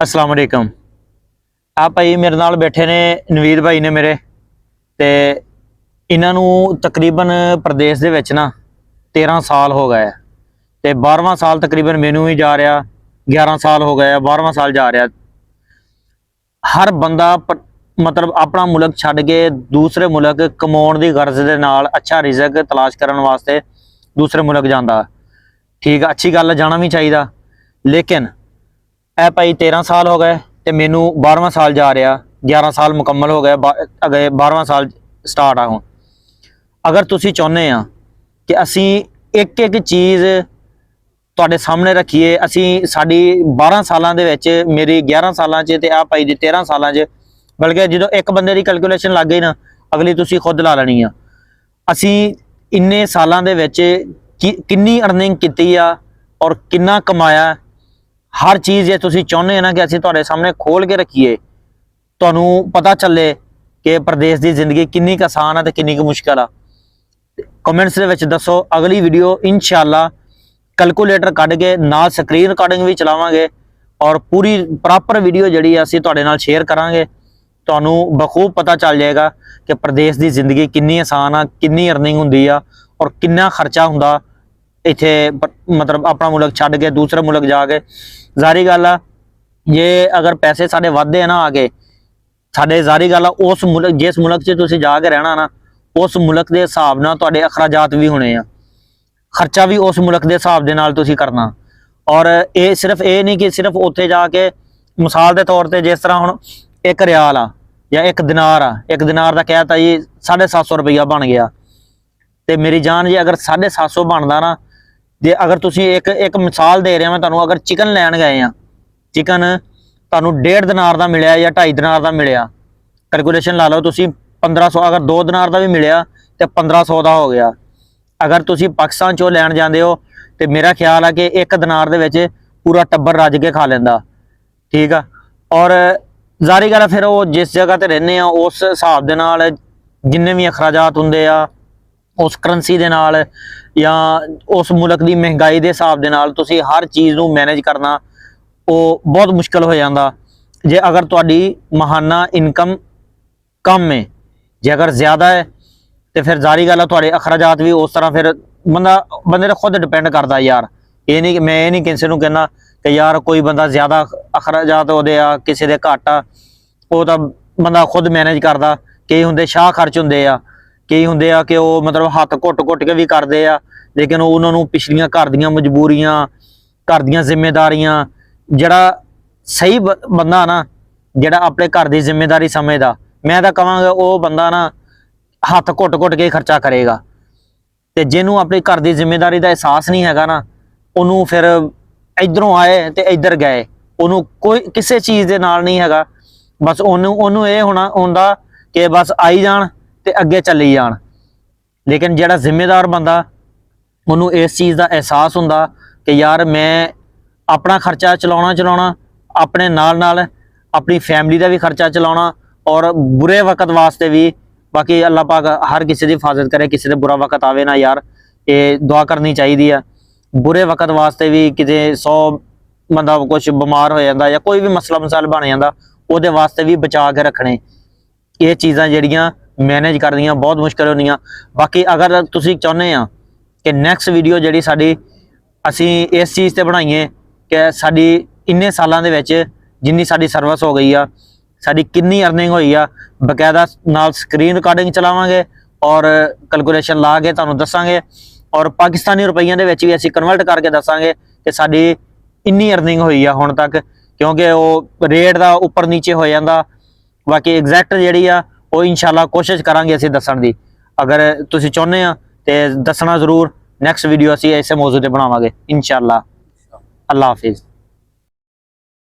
अस्सलाम वालेकुम। आ भाई मेरे नाल बैठे ने नवीद भाई ने मेरे ते इन्हों तकरीबन प्रदेश दे विच ना 13 साल हो गए ते 12वां साल तकरीबन मैनू भी जा रहा, 11 साल हो गए, 12वां साल जा रहा। हर बंदा मतलब अपना मुल्क छड्ड के दूसरे मुल्क कमाउण दी गर्ज दे नाल अच्छा रिजक तलाश करन वास्ते दूसरे मुल्क जांदा। ठीक है, अच्छी गल, जाना भी चाहिए, लेकिन ए भाई 13 साल हो गए तो मैनू 12वां साल जा रहा, 11 साल मुकम्मल हो गए, अगे 12वां साल स्टार्ट आ। हुण अगर तुसी चाहुंदे आ कि असी एक एक चीज़ तुहाडे सामने रखिए, असी साडी 12 सालां दे विच, मेरी 11 सालां च ते आ भाई दी 13 सालां च, बल्कि जो एक बंदे की कैलकुलेशन लग गई ना, अगली तुसी खुद ला लेनी आ। असी इन्ने सालां दे विच किन्नी अर्निंग कीती आ और किन्ना कमाया, हर चीज़ जे तुसी चाहुंदे ना कि असी तुहाडे सामने खोल के रखिए, तुहानू पता चले कि प्रदेश की जिंदगी किन्नी क आसान है ते किन्नी क मुश्किल आ। कमेंट्स दे विच दसो। अगली वीडियो इंशाअल्लाह कैलकुलेटर कढ के नाल स्क्रीन रिकॉर्डिंग भी चलावांगे और पूरी प्रॉपर वीडियो जिहड़ी असी तुहाडे नाल शेयर करांगे। तुहानू बखूब पता चल जाएगा कि प्रदेश की जिंदगी किन्नी आसान आ, किन्नी अर्निंग हुंदी आ और किन्ना खर्चा हुंदा इत्थे, मतलब अपना मुल्क छड्ड के दूसरे मुल्क जाके। जारी गल आ, ये अगर पैसे साडे वधदे आ ना आके साडे, जारी गल आ, उस मुल्क जिस मुल्क च तुसीं जाके रहना ना, उस मुल्क के हिसाब नाल तुहाडे अखराजात भी होने आ, खर्चा भी उस मुल्क के हिसाब दे नाल तुसीं करना। और ये सिर्फ ये नहीं कि सिर्फ उत्थे जाके, मिसाल के तौर पर जिस तरह हुण एक रियाल आ या एक दिनार आ, एक दिनार का कहता जी 750 रुपया बन गया, तो मेरी जान जी अगर 750 बनता ना, जे अगर तुसीं एक मिसाल दे रहा मैं तुहानू, अगर चिकन लैन गए आ, चिकन तुहानू 1.5 दिनार का मिले या 2.5 दिनार का मिले, कैलकुलेशन ला लो तुसीं 1500, अगर 2 दिनार का भी मिले तो 1500 का हो गया। अगर तुसीं पाकिस्तान चो लैन जाते हो तो मेरा ख्याल है कि एक दिनार दे विच पूरा टब्बर रज के खा लेंदा। ठीक है, और जारी गल फिर वो जिस जगह ते रहने आ उस हिसाब दे नाल जिन्ने भी अखराजात हुंदे आ, उस करंसी दे नाल या उस मुल्क की महंगाई के हिसाब दे नाल तुसीं हर चीज़ नूं मैनेज करना वो बहुत मुश्किल हो जाता। जे अगर तुहाडी महाना इनकम कम है, जे अगर ज़्यादा है तो फिर जारी गल है तुहाडे अखराजात भी उस तरह, फिर बंदे ने खुद डिपेंड करता यार। ये नहीं, मैं ये नहीं किसी को कहना कि यार कोई बंदा ज़्यादा अखराजात होते आ, किसी दे घट आ, वो तो बंदा खुद मैनेज करता। कई होंदे शाह खर्च होंदे आ, कई होंदे आ कि वो मतलब हत्थ घुट के भी करते आ, लेकिन उन्होंने पिछलियां घर दियां मजबूरियां, घर दियां जिम्मेदारियां, जड़ा सही बंदा ना, जड़ा अपने घर की जिम्मेदारी समझदा, मैं तो कहांगा वो बंदा ना हत्थ घुट के खर्चा करेगा। तो जिन्होंने अपनी घर की जिम्मेदारी का एहसास नहीं हैगा ना, उन्होंने फिर इधरों आए तो इधर गए, उन्होंने कोई किसी चीज़ के नाल नहीं हैगा, बस उन्होंने ये होना होंदा कि बस आई जान ते अगे चली जान। लेकिन जिहड़ा जिम्मेदार बंदा, उन्होंने इस चीज़ का एहसास हुंदा कि यार मैं अपना खर्चा चलाना, अपने नाल अपनी फैमिली का भी खर्चा चलाना, और बुरे वक्त वास्ते भी। बाकी अल्लाह पाक हर किसी की हिफाजत करे, किसी से बुरा वक्त आवे ना यार, ये दुआ करनी चाहिए है। बुरे वक्त वास्ते भी किते 100 बंदा कुछ बीमार हो जाता या कोई भी मसला मसाल बन जाता, वो वास्ते भी बचा के रखने, ये चीज़ां जिहड़ियां मैनेज करनियां बहुत मुश्किल होंदियां। बाकी अगर तुसीं चाहुंदे आ कि नैक्सट वीडियो जिहड़ी साडी असी इस चीज़ ते बनाईए कि साडी इन्ने सालां दे विच जिन्नी साडी सर्विस हो गई आ, साडी किन्नी अर्निंग हुई आ, बकायदा नाल स्क्रीन रिकॉर्डिंग चलावांगे और कैलकुलेशन ला के तुहानूं दसांगे, और पाकिस्तानी रुपईयां दे विच भी असी कन्वर्ट करके दसांगे कि साडी इन्नी अर्निंग हुई आ हुण तक, क्योंकि वो रेट का उपर नीचे हो जाता। बाकी एग्जैक्ट जिहड़ी आ वो इंशाअल्लाह कोशिश करांगे असी दस्सण दी। अगर तुसीं चाहुंदे आ ते दसना जरूर, नैक्सट वीडियो असी इस मौजू ते बनावांगे इंशाअल्लाह। अल्लाह हाफिज़।